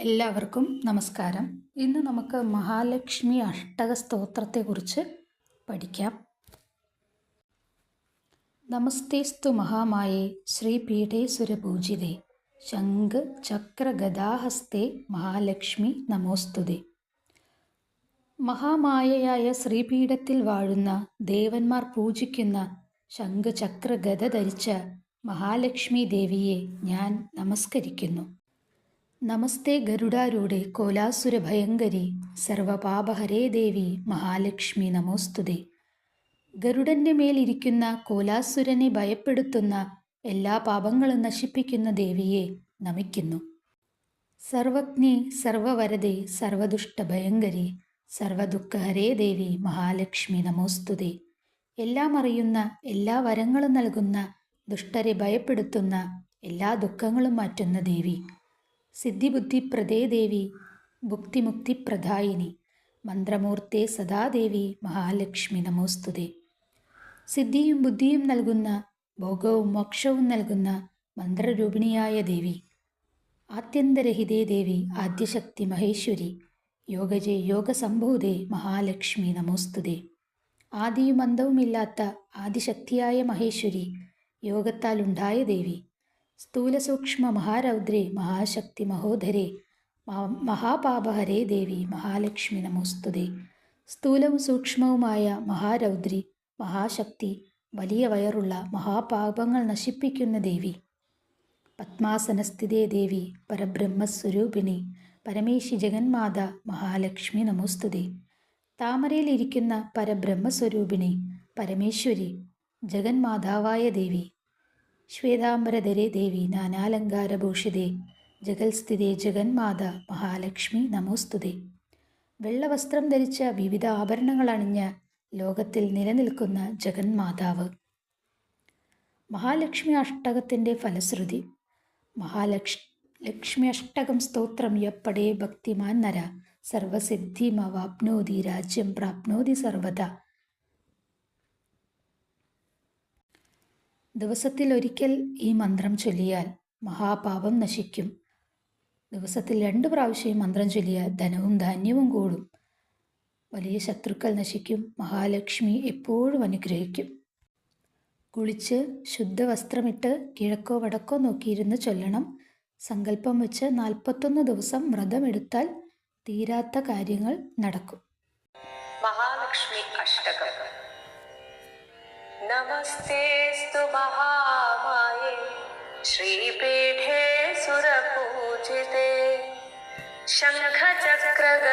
എല്ലാവർക്കും നമസ്കാരം. ഇന്ന് നമുക്ക് മഹാലക്ഷ്മി അഷ്ടക സ്തോത്രത്തെക്കുറിച്ച് പഠിക്കാം. നമസ്തേസ്തു മഹാമായേ ശ്രീപീഠേ സുരപൂജിതേ ശംഖ് ചക്ര ഗദാഹസ്തേ മഹാലക്ഷ്മി നമോസ്തുതേ. മഹാമായയായ ശ്രീപീഠത്തിൽ വാഴുന്ന ദേവന്മാർ പൂജിക്കുന്ന ശംഖ് ചക്ര ഗദ ധരിച്ച മഹാലക്ഷ്മി ദേവിയെ ഞാൻ നമസ്കരിക്കുന്നു. നമസ്തേ ഗരുഡാരൂഢേ കോലാസുര ഭയങ്കരി സർവപാപഹരേ ദേവി മഹാലക്ഷ്മി നമോസ്തുതേ. ഗരുഡൻ്റെ മേലിരിക്കുന്ന കോലാസുരനെ ഭയപ്പെടുത്തുന്ന എല്ലാ പാപങ്ങളും നശിപ്പിക്കുന്ന ദേവിയെ നമിക്കുന്നു. സർവജ്ഞേ സർവവരദേ സർവദുഷ്ടഭയങ്കരി സർവദുഃഖഹരേ ദേവി മഹാലക്ഷ്മി നമോസ്തുതേ. എല്ലാം അറിയുന്ന, എല്ലാ വരങ്ങളും നൽകുന്ന, ദുഷ്ടരെ ഭയപ്പെടുത്തുന്ന, എല്ലാ ദുഃഖങ്ങളും മാറ്റുന്ന ദേവി. സിദ്ധിബുദ്ധിപ്രദേ ദേവി ഭുക്തിമുക്തിപ്രദായിനി മന്ത്രമൂർത്തേ സദാദേവി മഹാലക്ഷ്മി നമോസ്തുതേ. സിദ്ധിയും ബുദ്ധിയും നൽകുന്ന, ഭോഗവും മോക്ഷവും നൽകുന്ന മന്ത്രരൂപിണിയായ ദേവി. ആദ്യന്തരഹിതേ ദേവി ആദ്യശക്തി മഹേശ്വരി യോഗജേ യോഗസംഭൂതേ മഹാലക്ഷ്മി നമോസ്തുതേ. ആദിയും അന്തവുമില്ലാത്ത ആദിശക്തിയായ മഹേശ്വരി, യോഗത്താലുണ്ടായ ദേവി. സ്ഥൂലസൂക്ഷ്മ മഹാരൗദ്രേ മഹാശക്തി മഹോധരേ മഹാപാപഹരേ ദേവി മഹാലക്ഷ്മി നമോസ്തുതേ. സ്ഥൂലവും സൂക്ഷ്മവുമായ മഹാരൗദ്രി, മഹാശക്തി, വലിയ വയറുള്ള, മഹാപാപങ്ങൾ നശിപ്പിക്കുന്ന ദേവി. പത്മാസനസ്ഥിതേ ദേവി പരബ്രഹ്മസ്വരൂപിണി പരമേശി ജഗന്മാത മഹാലക്ഷ്മി നമോസ്തുതേ. താമരയിലിരിക്കുന്ന പരബ്രഹ്മസ്വരൂപിണി പരമേശ്വരി, ജഗന്മാതാവായ ദേവി. ശ്വേതാംബരധരേ ദേവി നാനാലങ്കാരഭൂഷിതേ ജഗൽസ്ഥിതേ ജഗന്മാത മഹാലക്ഷ്മി നമോസ്തുതേ. വെള്ളവസ്ത്രം ധരിച്ച വിവിധ ആഭരണങ്ങൾ അണിഞ്ഞ ലോകത്തിൽ നിലനിൽക്കുന്ന ജഗന്മാതാവ്. മഹാലക്ഷ്മി അഷ്ടകത്തിൻ്റെ ഫലശ്രുതി. മഹാലക്ഷ്മി അഷ്ടകം സ്തോത്രം യപ്പടേ ഭക്തിമാൻ നര സർവസിദ്ധിമവാപ്നോതി രാജ്യം പ്രാപ്നോതി സർവദ. ദിവസത്തിൽ ഒരിക്കൽ ഈ മന്ത്രം ചൊല്ലിയാൽ മഹാപാപം നശിക്കും. ദിവസത്തിൽ 2 പ്രാവശ്യം മന്ത്രം ചൊല്ലിയാൽ ധനവും ധാന്യവും കൂടും. വലിയ ശത്രുക്കൾ നശിക്കും. മഹാലക്ഷ്മി എപ്പോഴും അനുഗ്രഹിക്കും. കുളിച്ച് ശുദ്ധവസ്ത്രമിട്ട് കിഴക്കോ വടക്കോ നോക്കിയിരുന്ന് ചൊല്ലണം. സങ്കല്പം വെച്ച് 41 ദിവസം വ്രതമെടുത്താൽ തീരാത്ത കാര്യങ്ങൾ നടക്കും. മഹാലക്ഷ്മി അഷ്ടകം. നമസ്തേസ്തു മഹാമായേ ശ്രീപീഠേ സുരപൂജിതേ ശംഖചക്രഗദാഹസ്തേ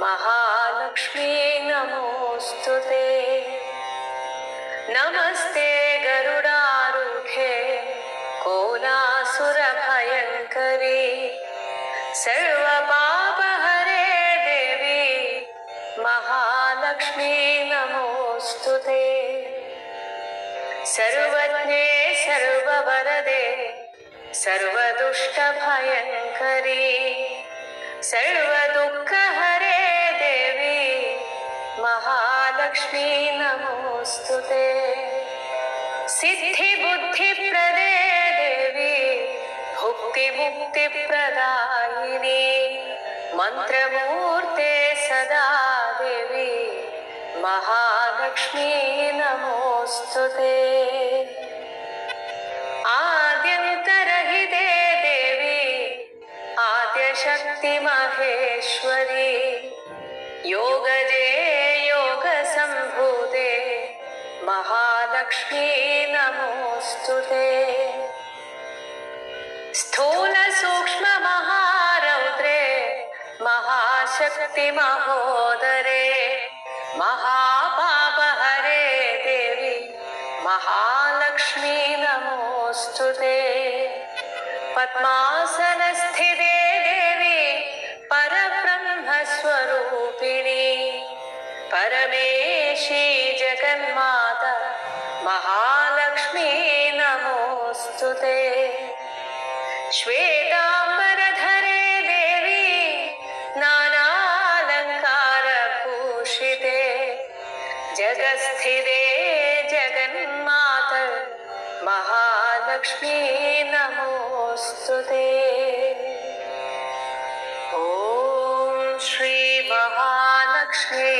മഹാലക്ഷ്മീ നമോസ്തുതേ. നമസ്തേ ഗരുഡാരൂഢേ കോലാസുരഭയങ്കരി സർവപാപഹരേ ദേവി മഹാലക്ഷ്മീ നമോസ്തുതേ. സർവജ്ഞേ സർവവരദേ സർവദുഷ്ടഭയങ്കരി സർവദുഃഖഹരേ ദേവി മഹാലക്ഷ്മീ നമോസ്തുതേ. സിദ്ധിബുദ്ധിപ്രദേ ദേവി ഭുക്തിമുക്തിപ്രദായിനി മന്ത്രമൂർത്തേ സദാ ദേവി മഹാലക്ഷ്മീ നമോസ്തുതേ. ആദ്യന്തരഹിതേ ദേവി ആദ്യശക്തി മഹേശ്വരി യോഗജേ യോഗസംഭൂതേ മഹാലക്ഷ്മീ നമോസ്തുതേ. സ്ഥൂല സൂക്ഷ്മ മഹാരൗദ്രേ മഹാശക്തി മഹോദരേ മഹാപാപഹരേ ദേവി മഹാലക്ഷ്മീ നമോസ്തുതേ. പദ്മാസനസ്ഥിതേ ദേവി പരബ്രഹ്മസ്വരൂപിണി പരമേശി ജഗന്മാത മഹാലക്ഷ്മീ നമോസ്തുതേ. ശ്വേതാംബരധരേ ദേവി നാനാലങ്കാരഭൂഷിതേ ജഗസ്ഥിതേ ജഗന്മാത മഹാലക്ഷ്മീ നമോസ്തുതേ. ശ്രീ മഹാലക്ഷ്മി